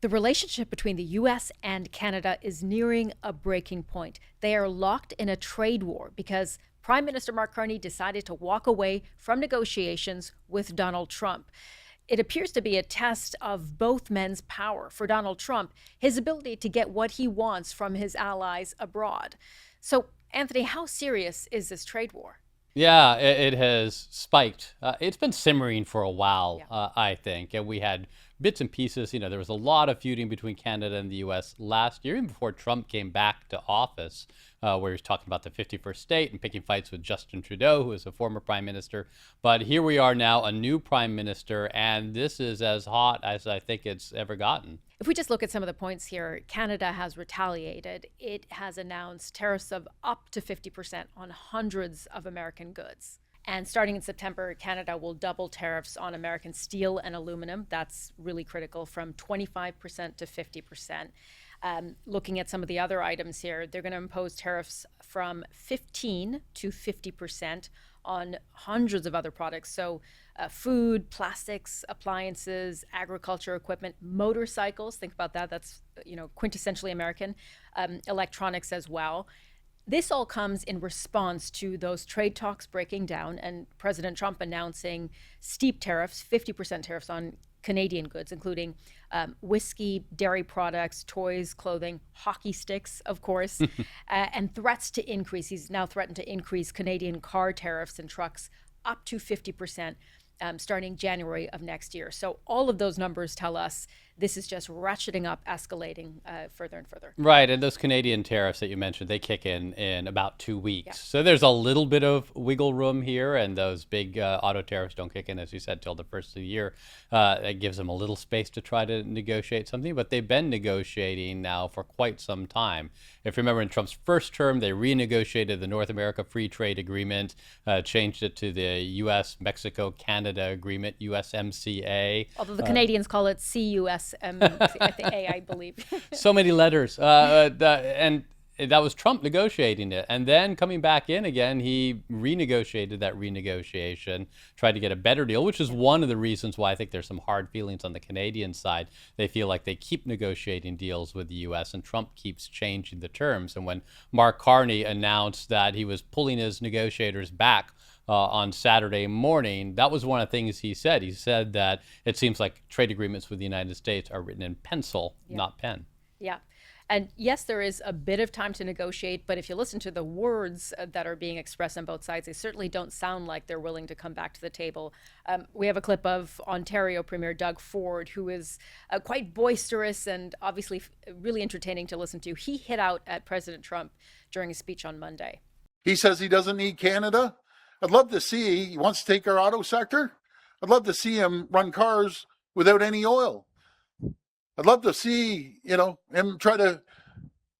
The relationship between the US and Canada is nearing a breaking point. They are locked in a trade war because Prime Minister Mark Carney decided to walk away from negotiations with Donald Trump. It appears to be a test of both men's power. For Donald Trump, his ability to get what he wants from his allies abroad. So, Anthony, how serious is this trade war? Yeah, it has spiked. It's been simmering for a while, I think. And we had bits and pieces. There was a lot of feuding between Canada and the U.S. last year, even before Trump came back to office, where he was talking about the 51st state and picking fights with Justin Trudeau, who was a former prime minister. But here we are now, a new prime minister, and this is as hot as I think it's ever gotten. If we just look at some of the points here, Canada has retaliated. It has announced tariffs of up to 50% on hundreds of American goods. And starting in September, Canada will double tariffs on American steel and aluminum. That's really critical, from 25% to 50%. Looking at some of the other items here, they're going to impose tariffs from 15 to 50% on hundreds of other products. So food, plastics, appliances, agriculture equipment, motorcycles. Think about that. That's, quintessentially American. Electronics as well. This all comes in response to those trade talks breaking down and President Trump announcing steep tariffs, 50% tariffs on Canadian goods, including whiskey, dairy products, toys, clothing, hockey sticks, of course, and threats to increase. He's now threatened to increase Canadian car tariffs and trucks up to 50%. Starting January of next year. So all of those numbers tell us this is just ratcheting up, escalating further and further. Right, and those Canadian tariffs that you mentioned, they kick in about 2 weeks. Yeah. So there's a little bit of wiggle room here, and those big auto tariffs don't kick in, as you said, till the first of the year. It gives them a little space to try to negotiate something, but they've been negotiating now for quite some time. If you remember, in Trump's first term, they renegotiated the North America Free Trade Agreement, changed it to the U.S.-Mexico-Canada Agreement, USMCA. Although the Canadians call it CUSMA, I believe. So many letters. And that was Trump negotiating it. And then coming back in again, he renegotiated that renegotiation, tried to get a better deal, which is one of the reasons why I think there's some hard feelings on the Canadian side. They feel like they keep negotiating deals with the U.S. and Trump keeps changing the terms. And when Mark Carney announced that he was pulling his negotiators back on Saturday morning, that was one of the things he said. He said that it seems like trade agreements with the United States are written in pencil, not pen. Yeah. And yes, there is a bit of time to negotiate, but if you listen to the words that are being expressed on both sides, they certainly don't sound like they're willing to come back to the table. We have a clip of Ontario Premier Doug Ford, who is quite boisterous and obviously really entertaining to listen to. He hit out at President Trump during a speech on Monday. He says he doesn't need Canada. I'd love to see, he wants to take our auto sector. I'd love to see him run cars without any oil. I'd love to see, him try to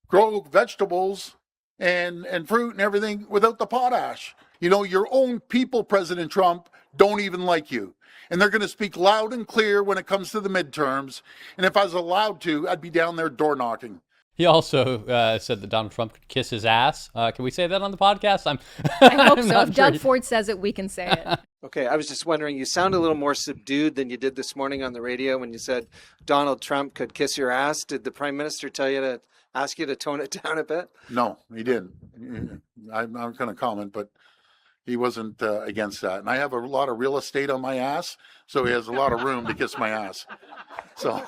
grow vegetables and fruit and everything without the potash. Your own people, President Trump, don't even like you. And they're going to speak loud and clear when it comes to the midterms. And if I was allowed to, I'd be down there door knocking. He also said that Donald Trump could kiss his ass. Can we say that on the podcast? I hope so. If Doug Ford says it, we can say it. Okay, I was just wondering, you sound a little more subdued than you did this morning on the radio when you said Donald Trump could kiss your ass. Did the Prime Minister tell you to ask you to tone it down a bit? No, he didn't. I'm not going to comment, but he wasn't against that. And I have a lot of real estate on my ass, so he has a lot of room to kiss my ass. So...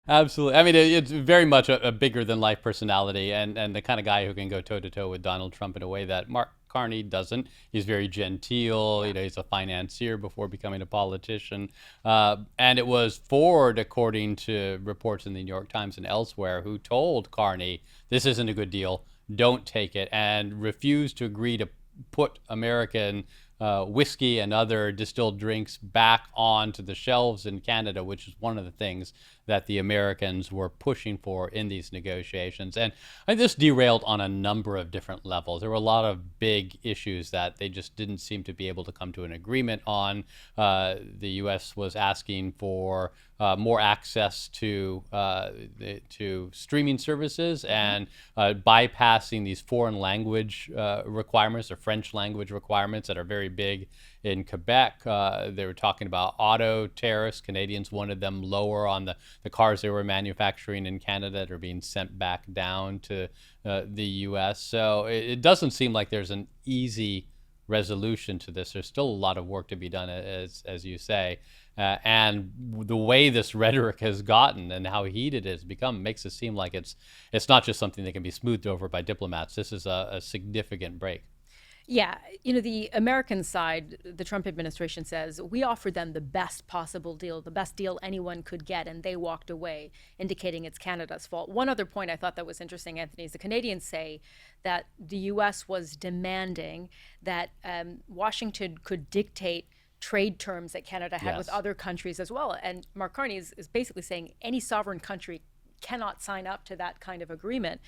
Absolutely. I mean, it's very much a bigger than life personality and the kind of guy who can go toe to toe with Donald Trump in a way that Mark Carney doesn't. He's very genteel. He's a financier before becoming a politician. And it was Ford, according to reports in the New York Times and elsewhere, who told Carney, this isn't a good deal. Don't take it, and refused to agree to put American whiskey and other distilled drinks back onto the shelves in Canada, which is one of the things that the Americans were pushing for in these negotiations. And this derailed on a number of different levels. There were a lot of big issues that they just didn't seem to be able to come to an agreement on. The U.S. was asking for more access to streaming services and bypassing these foreign language requirements or French language requirements that are very big in Quebec. They were talking about auto tariffs. Canadians wanted them lower on the cars they were manufacturing in Canada that are being sent back down to the U.S. So it doesn't seem like there's an easy resolution to this. There's still a lot of work to be done, as you say. And the way this rhetoric has gotten and how heated it has become makes it seem like it's not just something that can be smoothed over by diplomats. This is a significant break. Yeah, the American side, the Trump administration says, we offered them the best possible deal, the best deal anyone could get, and they walked away, indicating it's Canada's fault. One other point I thought that was interesting, Anthony, is the Canadians say that the U.S. was demanding that Washington could dictate trade terms that Canada had with other countries as well. And Mark Carney is basically saying any sovereign country cannot sign up to that kind of agreement.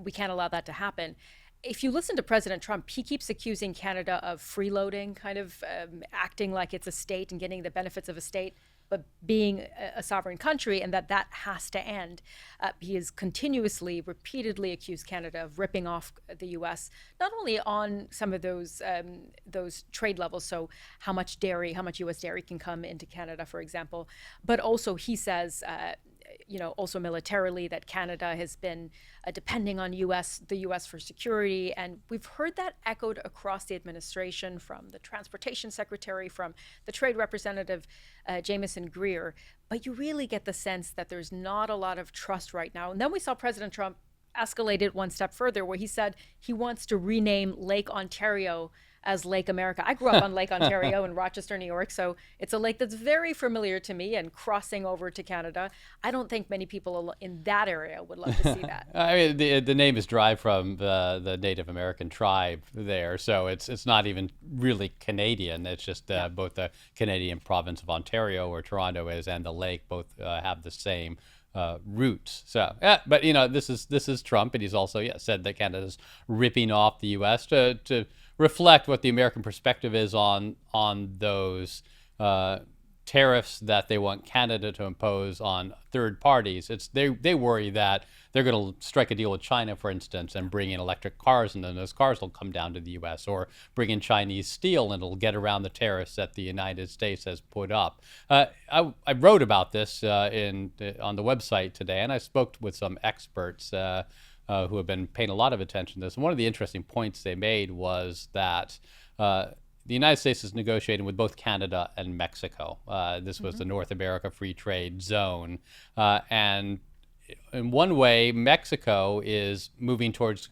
We can't allow that to happen. If you listen to President Trump, he keeps accusing Canada of freeloading, kind of acting like it's a state and getting the benefits of a state, but being a sovereign country, and that has to end. He has continuously, repeatedly accused Canada of ripping off the U.S., not only on some of those trade levels, so how much U.S. dairy can come into Canada, for example, but also he says, also militarily, that Canada has been depending on the U.S. for security. And we've heard that echoed across the administration from the transportation secretary, from the trade representative, Jameson Greer. But you really get the sense that there's not a lot of trust right now. And then we saw President Trump escalate it one step further, where he said he wants to rename Lake Ontario as Lake America. I grew up on Lake Ontario in Rochester, New York, so it's a lake that's very familiar to me, and crossing over to Canada, I don't think many people in that area would love to see that. I mean, the name is derived from the Native American tribe there, so it's not even really Canadian. It's just both the Canadian province of Ontario, where Toronto is, and the lake both have the same roots. So, but this is Trump, and he's also said that Canada's ripping off the U.S. to reflect what the American perspective is on those tariffs that they want Canada to impose on third parties. They worry that they're going to strike a deal with China, for instance, and bring in electric cars, and then those cars will come down to the U.S., or bring in Chinese steel, and it'll get around the tariffs that the United States has put up. I wrote about this on the website today, and I spoke with some experts who have been paying a lot of attention to this. And one of the interesting points they made was that the United States is negotiating with both Canada and Mexico. This was the North America Free Trade Zone. And in one way, Mexico is moving towards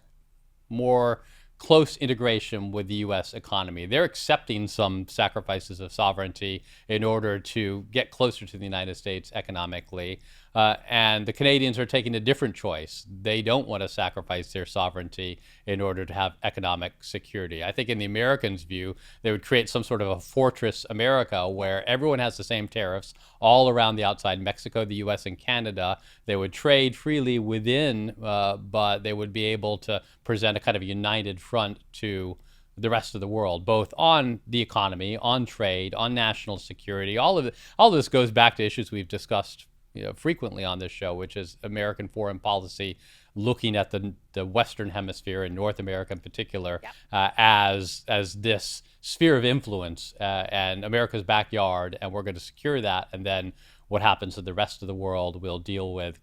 more close integration with the U.S. economy. They're accepting some sacrifices of sovereignty in order to get closer to the United States economically. And the Canadians are taking a different choice. They don't want to sacrifice their sovereignty in order to have economic security. I think in the Americans' view, they would create some sort of a fortress America where everyone has the same tariffs all around the outside Mexico, the U.S., and Canada. They would trade freely within, but they would be able to present a kind of united front to the rest of the world, both on the economy, on trade, on national security. All of this goes back to issues we've discussed frequently on this show, which is American foreign policy, looking at the Western Hemisphere and North America in particular as this sphere of influence and America's backyard, and we're going to secure that, and then what happens to the rest of the world we'll deal with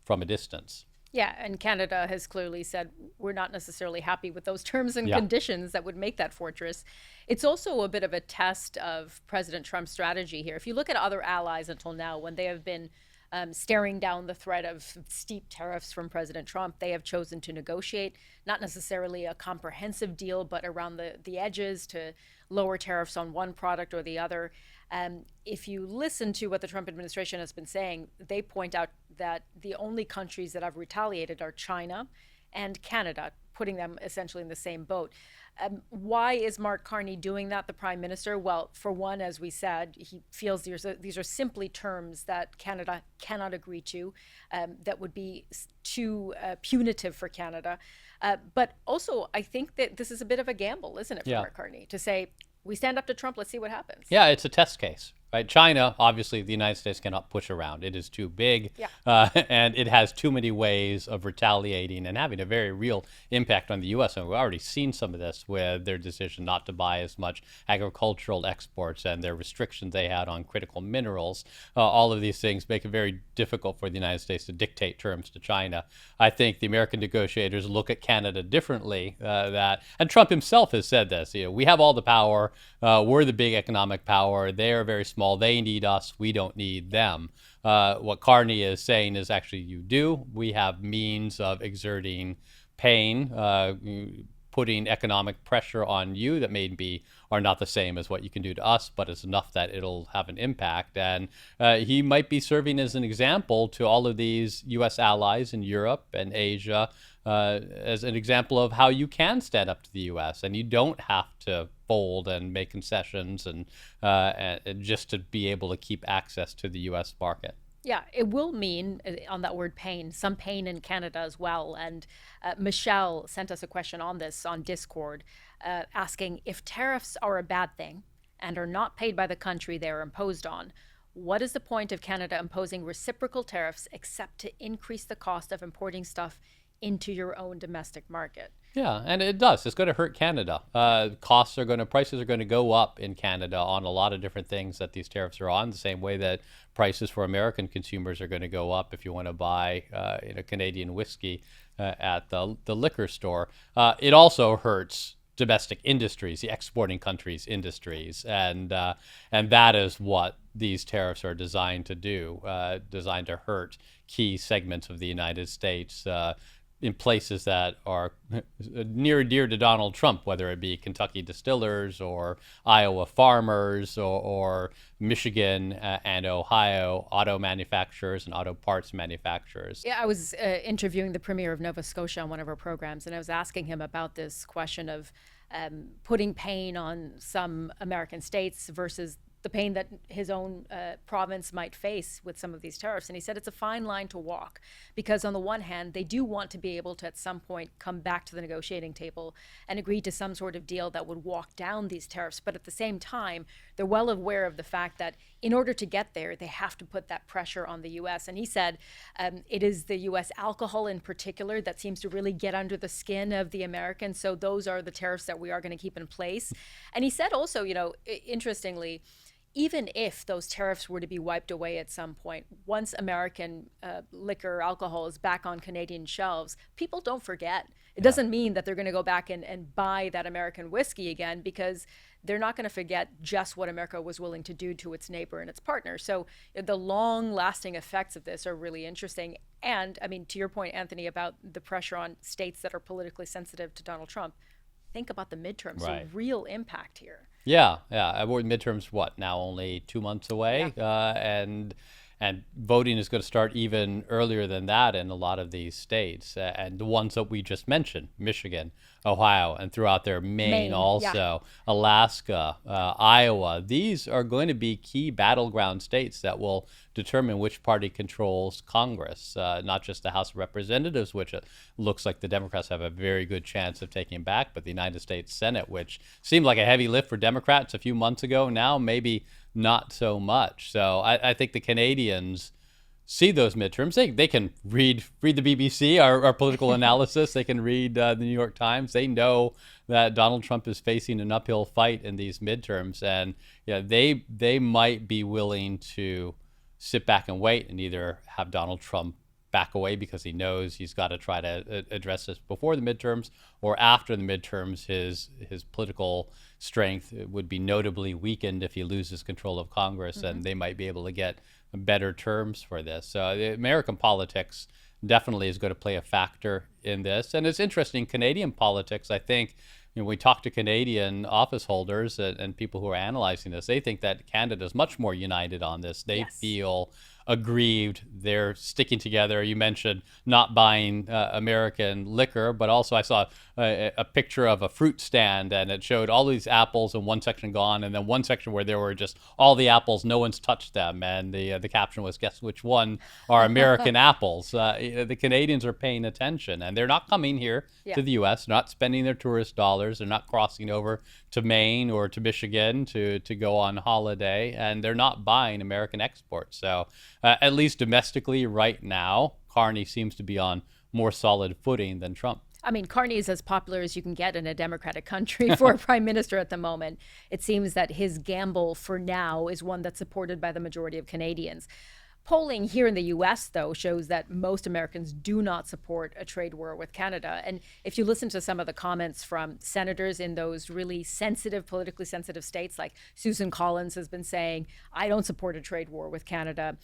from a distance. Yeah, and Canada has clearly said we're not necessarily happy with those terms and conditions that would make that fortress. It's also a bit of a test of President Trump's strategy here. If you look at other allies until now, when they have been staring down the threat of steep tariffs from President Trump, they have chosen to negotiate, not necessarily a comprehensive deal, but around the edges to lower tariffs on one product or the other. If you listen to what the Trump administration has been saying, they point out that the only countries that have retaliated are China and Canada, putting them essentially in the same boat. Why is Mark Carney doing that, the prime minister? Well, for one, as we said, he feels these are simply terms that Canada cannot agree to, that would be too punitive for Canada. But also, I think that this is a bit of a gamble, isn't it, for Mark Carney, to say, we stand up to Trump, let's see what happens. Yeah, it's a test case. right? China, obviously, the United States cannot push around. It is too big, Yeah. and it has too many ways of retaliating and having a very real impact on the U.S. And we've already seen some of this with their decision not to buy as much agricultural exports and their restrictions they had on critical minerals. All of these things make it very difficult for the United States to dictate terms to China. I think the American negotiators look at Canada differently. And Trump himself has said this. We have all the power. We're the big economic power. They are very small. They need us. We don't need them. What Carney is saying is actually you do. We have means of exerting pain, putting economic pressure on you that maybe are not the same as what you can do to us, but it's enough that it'll have an impact. And he might be serving as an example to all of these U.S. allies in Europe and Asia, as an example of how you can stand up to the U.S. and you don't have to fold and make concessions and just to be able to keep access to the U.S. market. Yeah, it will mean, on that word pain, some pain in Canada as well. And Michelle sent us a question on this on Discord, asking if tariffs are a bad thing and are not paid by the country they are imposed on, what is the point of Canada imposing reciprocal tariffs except to increase the cost of importing stuff into your own domestic market? Yeah, and it does. It's going to hurt Canada. Prices are going to go up in Canada on a lot of different things that these tariffs are on, the same way that prices for American consumers are going to go up if you want to buy Canadian whiskey at the liquor store. It also hurts domestic industries, the exporting countries' industries, and that is what these tariffs are designed to do, designed to hurt key segments of the United States in places that are near and dear to Donald Trump, whether it be Kentucky distillers or Iowa farmers or Michigan and Ohio auto manufacturers and auto parts manufacturers. Yeah, I was interviewing the Premier of Nova Scotia on one of our programs, and I was asking him about this question of putting pain on some American states versus the pain that his own province might face with some of these tariffs. And he said it's a fine line to walk, because on the one hand, they do want to be able to at some point come back to the negotiating table and agree to some sort of deal that would walk down these tariffs. But at the same time, they're well aware of the fact that in order to get there, they have to put that pressure on the U.S. And he said it is the U.S. alcohol in particular that seems to really get under the skin of the Americans. So those are the tariffs that we are going to keep in place. And he said also, interestingly, even if those tariffs were to be wiped away at some point, once American liquor, alcohol is back on Canadian shelves, people don't forget. It doesn't mean that they're going to go back and buy that American whiskey again, because they're not going to forget just what America was willing to do to its neighbor and its partner. So the long-lasting effects of this are really interesting. And, I mean, to your point, Anthony, about the pressure on states that are politically sensitive to Donald Trump, think about the midterms, Right. So real impact here. Yeah. Midterms, now only 2 months away, and voting is going to start even earlier than that in a lot of these states, and the ones that we just mentioned: Michigan, Ohio, and throughout there, Maine also, Alaska, Iowa. These are going to be key battleground states that will determine which party controls Congress, not just the House of Representatives, which it looks like the Democrats have a very good chance of taking back, but the United States Senate, which seemed like a heavy lift for Democrats a few months ago, now maybe not so much. So I think the Canadians see those midterms. They can read the BBC, our political analysis. They can read the New York Times. They know that Donald Trump is facing an uphill fight in these midterms, and they might be willing to sit back and wait and either have Donald Trump back away because he knows he's got to try to address this before the midterms, or after the midterms, his political strength would be notably weakened if he loses control of Congress, and they might be able to get better terms for this. So the American politics definitely is going to play a factor in this. And it's interesting, Canadian politics, I think, when we talk to Canadian office holders and people who are analyzing this, they think that Canada is much more united on this. They feel aggrieved. They're sticking together. You mentioned not buying American liquor, but also I saw a picture of a fruit stand, and it showed all these apples in one section gone, and then one section where there were just all the apples, no one's touched them, and the caption was, "Guess which one are American apples?" The Canadians are paying attention, and they're not coming here to the U.S., not spending their tourist dollars, they're not crossing over to Maine or to Michigan to go on holiday, and they're not buying American exports. So at least domestically right now, Carney seems to be on more solid footing than Trump. I mean, Carney is as popular as you can get in a Democratic country for a prime minister at the moment. It seems that his gamble for now is one that's supported by the majority of Canadians. Polling here in the U.S., though, shows that most Americans do not support a trade war with Canada. And if you listen to some of the comments from senators in those really sensitive, politically sensitive states, like Susan Collins has been saying, I don't support a trade war with Canada.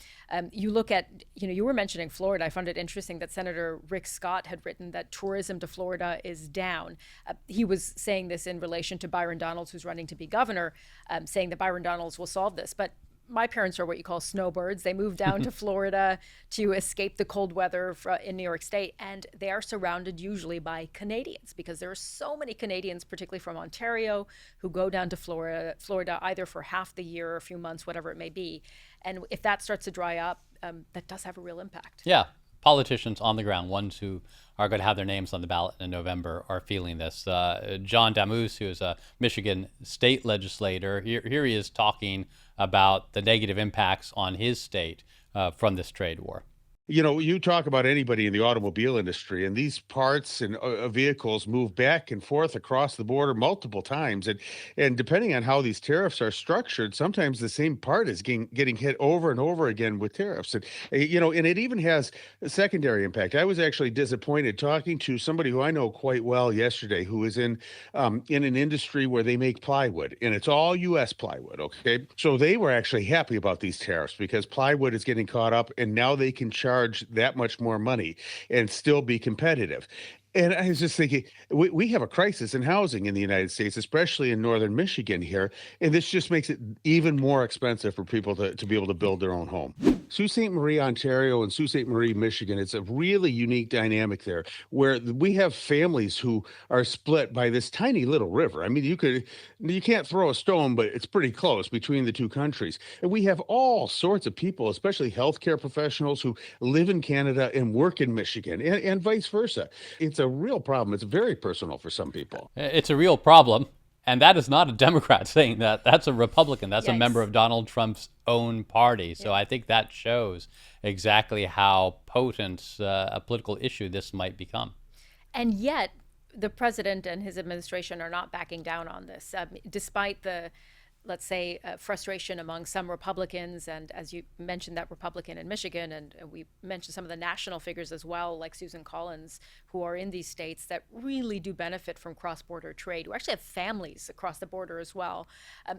You look at, you were mentioning Florida. I found it interesting that Senator Rick Scott had written that tourism to Florida is down. He was saying this in relation to Byron Donalds, who's running to be governor, saying that Byron Donalds will solve this. But my parents are what you call snowbirds. They moved down to Florida to escape the cold weather in New York State, and they are surrounded usually by Canadians because there are so many Canadians, particularly from Ontario, who go down to Florida either for half the year or a few months, whatever it may be. And if that starts to dry up, that does have a real impact. Yeah. Politicians on the ground, ones who are going to have their names on the ballot in November, are feeling this. John Damoose, who is a Michigan state legislator, here he is talking about the negative impacts on his state from this trade war. You talk about anybody in the automobile industry, and these parts and vehicles move back and forth across the border multiple times. And depending on how these tariffs are structured, sometimes the same part is getting hit over and over again with tariffs. And it even has a secondary impact. I was actually disappointed talking to somebody who I know quite well yesterday, who is in an industry where they make plywood, and it's all U.S. plywood. Okay. So they were actually happy about these tariffs because plywood is getting caught up, and now they can charge that much more money and still be competitive. And I was just thinking, we have a crisis in housing in the United States, especially in northern Michigan here. And this just makes it even more expensive for people to be able to build their own home. Sault Ste. Marie, Ontario, and Sault Ste. Marie, Michigan, it's a really unique dynamic there where we have families who are split by this tiny little river. I mean, you can't throw a stone, but it's pretty close between the two countries. And we have all sorts of people, especially healthcare professionals, who live in Canada and work in Michigan, and vice versa. It's a real problem. It's very personal for some people. It's a real problem. And that is not a Democrat saying that. That's a Republican. That's a member of Donald Trump's own party. So I think that shows exactly how potent a political issue this might become. And yet, the president and his administration are not backing down on this, despite the, let's say, frustration among some Republicans. And as you mentioned, that Republican in Michigan, and we mentioned some of the national figures as well, like Susan Collins, who are in these states that really do benefit from cross-border trade, who actually have families across the border as well.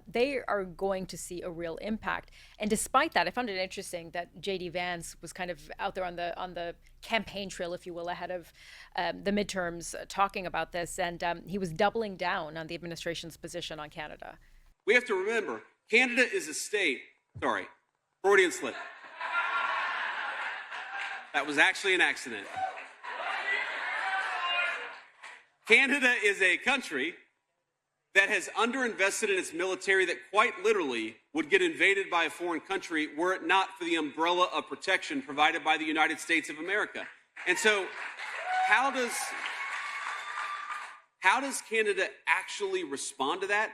They are going to see a real impact. And despite that, I found it interesting that J.D. Vance was kind of out there on the campaign trail, if you will, ahead of the midterms, talking about this. And he was doubling down on the administration's position on Canada. We have to remember, Canada is a state. Sorry, Freudian slip. That was actually an accident. Canada is a country that has underinvested in its military that quite literally would get invaded by a foreign country were it not for the umbrella of protection provided by the United States of America. And so how does Canada actually respond to that?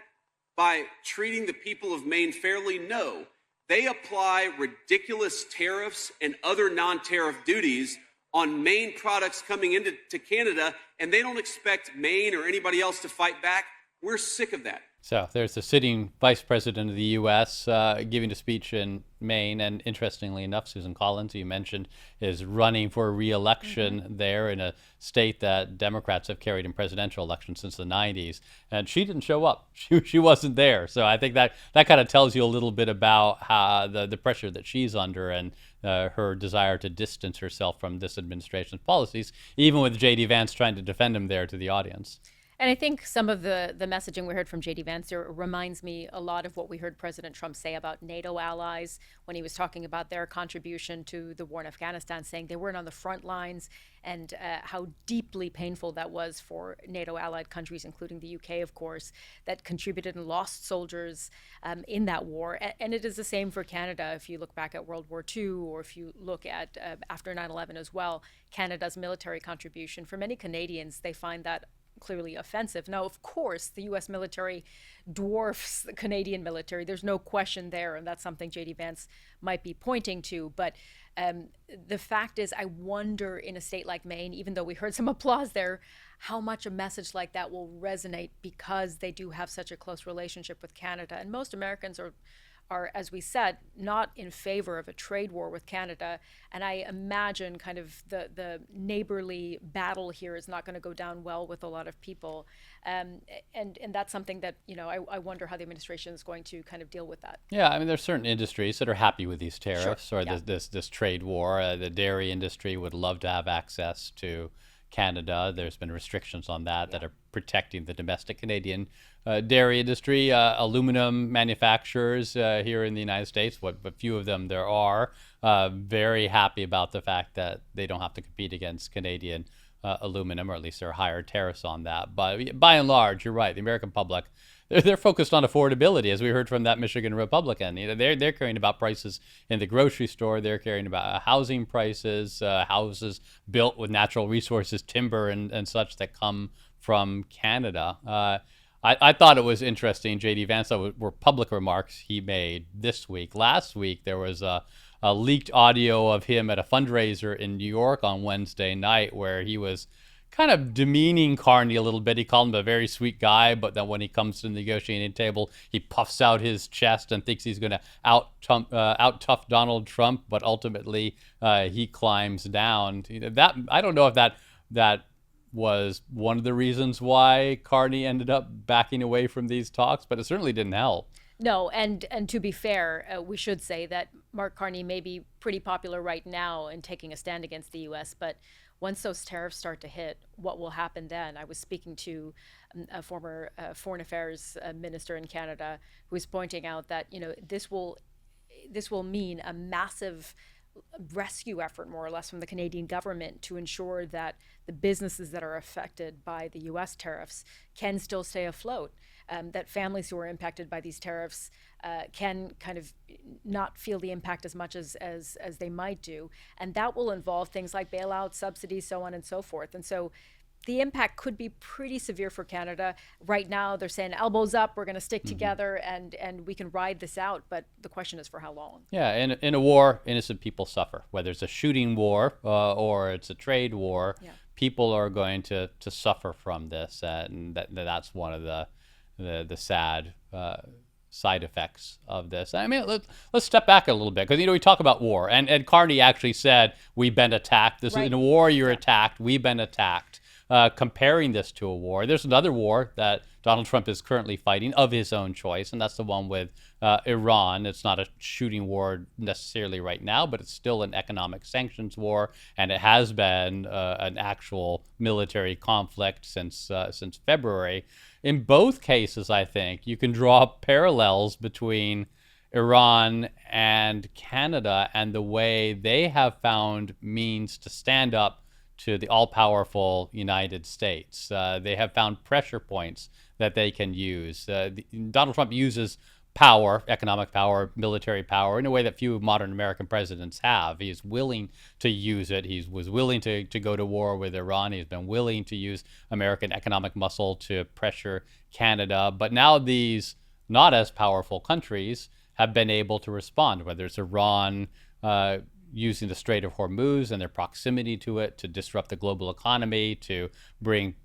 By treating the people of Maine fairly? No. They apply ridiculous tariffs and other non-tariff duties on Maine products coming into Canada, and they don't expect Maine or anybody else to fight back. We're sick of that. So there's the sitting vice president of the U.S. Giving a speech in Maine. And interestingly enough, Susan Collins, who you mentioned, is running for re-election there in a state that Democrats have carried in presidential elections since the 90s. And she didn't show up. She wasn't there. So I think that kind of tells you a little bit about how the pressure that she's under and her desire to distance herself from this administration's policies, even with J.D. Vance trying to defend him there to the audience. And I think some of the messaging we heard from JD Vance there reminds me a lot of what we heard President Trump say about NATO allies when he was talking about their contribution to the war in Afghanistan, saying they weren't on the front lines, and how deeply painful that was for NATO allied countries, including the UK, of course, that contributed and lost soldiers in that war. And it is the same for Canada. If you look back at World War II, or if you look at after 9/11 as well, Canada's military contribution, for many Canadians, they find that clearly offensive. Now, of course, the U.S. military dwarfs the Canadian military. There's no question there, and that's something J.D. Vance might be pointing to. But the fact is, I wonder in a state like Maine, even though we heard some applause there, how much a message like that will resonate, because they do have such a close relationship with Canada. And most Americans are, as we said, not in favor of a trade war with Canada. And I imagine kind of the neighborly battle here is not going to go down well with a lot of people. And that's something that, I wonder how the administration is going to kind of deal with that. Yeah, I mean, there's certain industries that are happy with these tariffs, Sure, or yeah. this trade war. The dairy industry would love to have access to Canada. There's been restrictions on that that are protecting the domestic Canadian dairy industry. Aluminum manufacturers here in the United States, what few of them there are, very happy about the fact that they don't have to compete against Canadian aluminum, or at least there are higher tariffs on that. But by and large, you're right. The American public, they're focused on affordability, as we heard from that Michigan Republican. They're caring about prices in the grocery store. They're caring about housing prices, houses built with natural resources, timber and such that come from Canada. I thought it was interesting, J.D. Vance, that were public remarks he made this week. Last week, there was a leaked audio of him at a fundraiser in New York on Wednesday night, where he was kind of demeaning Carney a little bit. He called him a very sweet guy, but then when he comes to the negotiating table, he puffs out his chest and thinks he's going to out-tough Donald Trump, but ultimately he climbs down. That, I don't know if that was one of the reasons why Carney ended up backing away from these talks, but it certainly didn't help. No, and to be fair, we should say that Mark Carney may be pretty popular right now in taking a stand against the U.S., but once those tariffs start to hit, what will happen then? I was speaking to a former foreign affairs minister in Canada who was pointing out that this will mean a massive rescue effort, more or less, from the Canadian government to ensure that the businesses that are affected by the U.S. tariffs can still stay afloat. That families who are impacted by these tariffs can kind of not feel the impact as much as they might do. And that will involve things like bailouts, subsidies, so on and so forth. And so the impact could be pretty severe for Canada. Right now, they're saying elbows up, we're going to stick together, and we can ride this out. But the question is for how long? Yeah, in a war, innocent people suffer. Whether it's a shooting war or it's a trade war, people are going to suffer from this. And that's one of the sad side effects of this. I mean, let's step back a little bit, because we talk about war, and Carney actually said, we've been attacked. This is in a war, you're attacked. We've been attacked. Comparing this to a war, there's another war that Donald Trump is currently fighting of his own choice, and that's the one with Iran. It's not a shooting war necessarily right now, but it's still an economic sanctions war, and it has been an actual military conflict since February. In both cases, I think you can draw parallels between Iran and Canada and the way they have found means to stand up to the all-powerful United States. They have found pressure points that they can use. Donald Trump uses power, economic power, military power, in a way that few modern American presidents have. He is willing to use it. He was willing to go to war with Iran. He's been willing to use American economic muscle to pressure Canada. But now these not as powerful countries have been able to respond, whether it's Iran using the Strait of Hormuz and their proximity to it to disrupt the global economy, to bring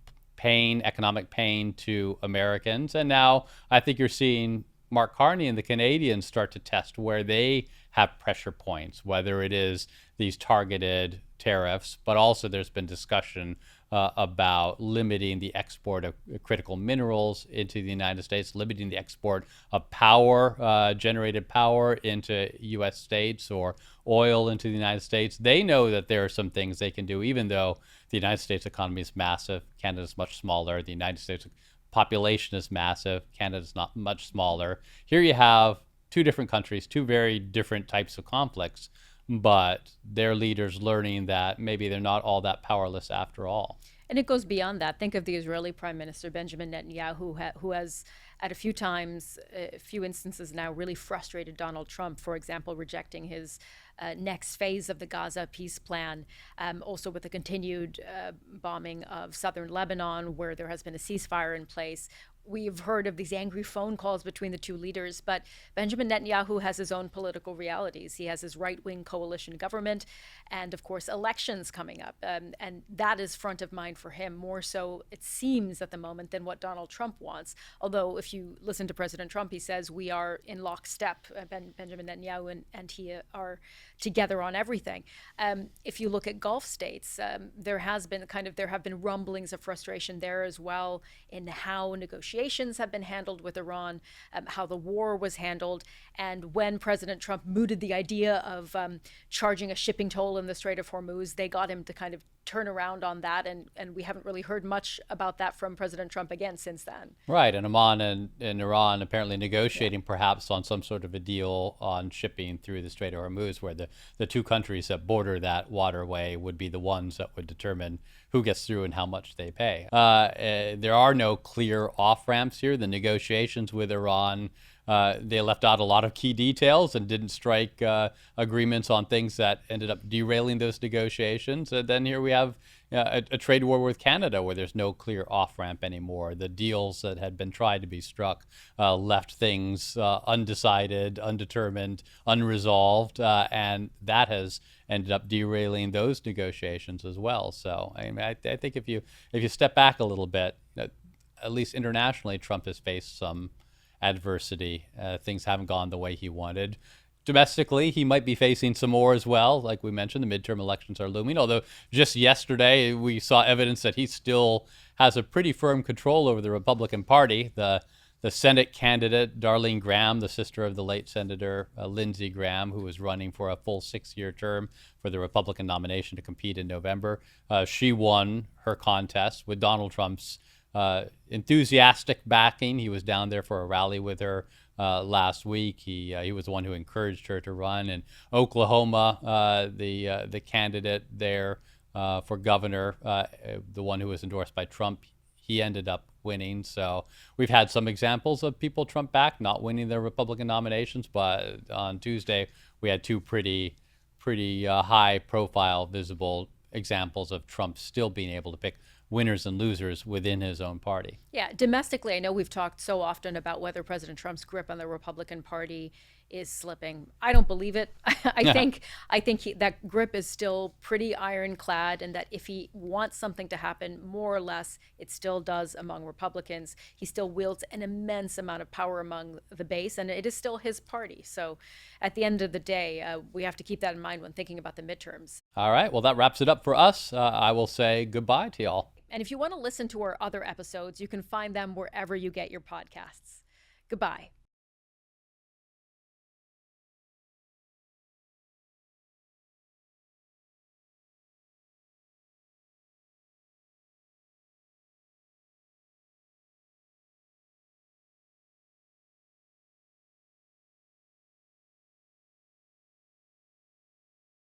economic pain to Americans. And now I think you're seeing Mark Carney and the Canadians start to test where they have pressure points, whether it is these targeted tariffs, but also there's been discussion about limiting the export of critical minerals into the United States, limiting the export of power, generated power into U.S. states, or oil into the United States. They know that there are some things they can do, even though the United States economy is massive. Canada's much smaller. The United States population is massive. Canada's not much smaller. Here you have two different countries, two very different types of conflicts, but their leaders learning that maybe they're not all that powerless after all. And it goes beyond that. Think of the Israeli Prime Minister, Benjamin Netanyahu, who has, at a few instances now, really frustrated Donald Trump, for example, rejecting his next phase of the Gaza peace plan, also with the continued bombing of southern Lebanon, where there has been a ceasefire in place. We've heard of these angry phone calls between the two leaders, but Benjamin Netanyahu has his own political realities. He has his right-wing coalition government and, of course, elections coming up. And that is front of mind for him, more so, it seems, at the moment than what Donald Trump wants. Although, if you listen to President Trump, he says we are in lockstep. Benjamin Netanyahu and he are together on everything. If you look at Gulf states, there have been rumblings of frustration there as well in how negotiations have been handled with Iran, how the war was handled, and when President Trump mooted the idea of charging a shipping toll in the Strait of Hormuz, they got him to kind of turn around on that, and we haven't really heard much about that from President Trump again since then. Right, and Oman and Iran apparently negotiating perhaps on some sort of a deal on shipping through the Strait of Hormuz, where the two countries that border that waterway would be the ones that would determine who gets through and how much they pay. There are no clear off-ramps here. The negotiations with Iran, they left out a lot of key details and didn't strike agreements on things that ended up derailing those negotiations. And then here we have a trade war with Canada, where there's no clear off-ramp anymore. The deals that had been tried to be struck left things undecided, undetermined, unresolved, and that has ended up derailing those negotiations as well. So I mean, I think if you step back a little bit, at least internationally, Trump has faced some adversity. Things haven't gone the way he wanted. Domestically, he might be facing some more as well. Like we mentioned, the midterm elections are looming, although just yesterday we saw evidence that he still has a pretty firm control over the Republican Party. The Senate candidate, Darlene Graham, the sister of the late Senator Lindsey Graham, who was running for a full 6-year term for the Republican nomination to compete in November, she won her contest with Donald Trump's enthusiastic backing. He was down there for a rally with her last week. He was the one who encouraged her to run. In Oklahoma, the candidate there for governor, the one who was endorsed by Trump, he ended up winning. So we've had some examples of people Trump back not winning their Republican nominations, but on Tuesday we had two pretty high profile, visible examples of Trump still being able to pick winners and losers within his own party. Yeah, domestically, I know we've talked so often about whether President Trump's grip on the Republican Party is slipping. I don't believe it. I think that grip is still pretty ironclad, and that if he wants something to happen, more or less, it still does among Republicans. He still wields an immense amount of power among the base, and it is still his party. So at the end of the day, we have to keep that in mind when thinking about the midterms. All right, well, that wraps it up for us. I will say goodbye to y'all. And if you want to listen to our other episodes, you can find them wherever you get your podcasts. Goodbye.